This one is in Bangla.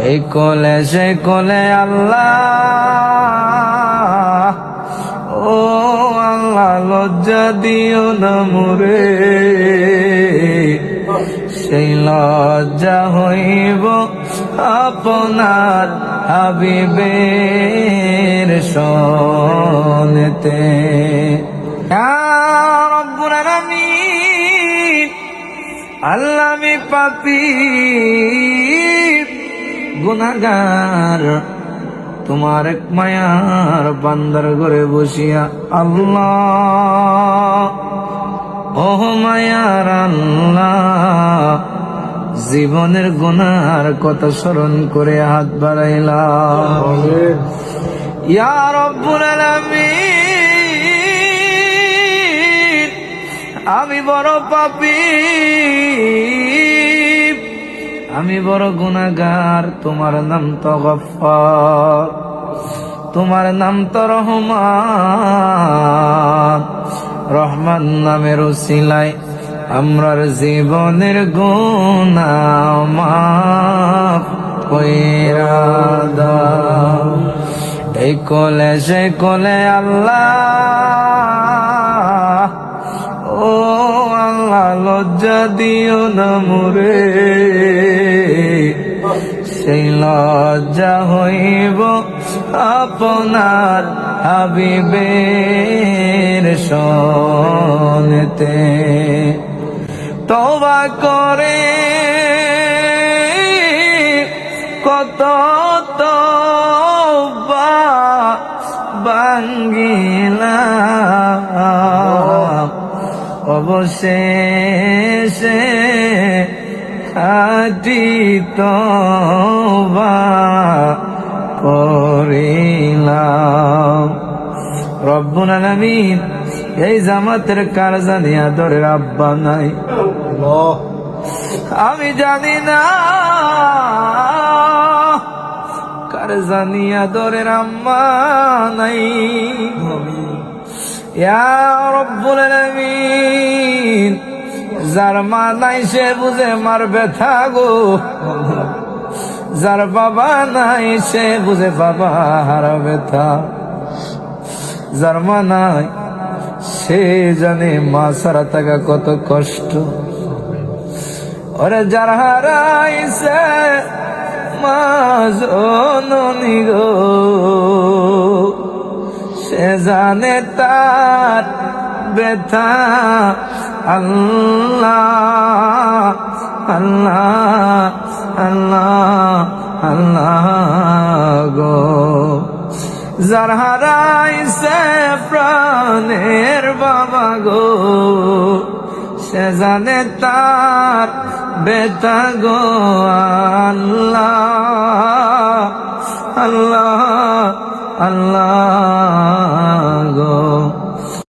এই কোলে সে কোলে আল্লাহ, ও আল্লাহ লজ্জা দিও না মোরে, সেই লজ্জা হইব আপনার হাবিবের সনেতে। ইয়া রব্বুল আলামিন, আল্লাহ আমি পাপী গুনাহগার, তোমার এক মায়ার বান্দার ঘরে বসিয়া আল্লাহ, ও মায়ার আল্লাহ, জীবনের গুনার কথা স্মরণ করে হাত বাড়াইলাম। ইয়া রব্বুল আলামিন, আমি বড় পাপী, আমি বড় গুনাহগার, তোমার নাম তো গফফার, তোমার নাম তো রহমান। রহমান নামের উসিলায় আমরার জীবনের গুনাহ মাফ কইরা দাও। এই কোলে সে কোলে আল্লাহ, ও আল্লাহ লজ্জা দিও না মোরে, সেই লজ্জা হইব আপনার হাবিবের সনেতে। তওবা করে কত তওবা ভাঙ্গিলাম, অবশেষে খাঁটি তওবা করিলাম। রব্বুল আলামিন, এই জামাতের কার জানি আদরের আব্বা নাই, আমি জানি না কার জানি আদরের আম্মা নাই। ইয়া রব্বুল আলামিন, যার মা নাই সে বুঝে মার ব্যথা গো, যার বাবা নাই সে বুঝে বাবা হারা ব্যথা, যার মা নাই সে জানে মা ছাড়া থাকা কত কষ্ট। ওরে যার হারাইছে মা জননী গো, সে জানে তার ব্যথা। আল্লাহ আল্লাহ আল্লাহ আল্লাহ গো, যার হারাইছে প্রাণের বাবা গো, সে জানে তার ব্যথা গো। আল্লাহ আল্লাহ আল্লাহ গো।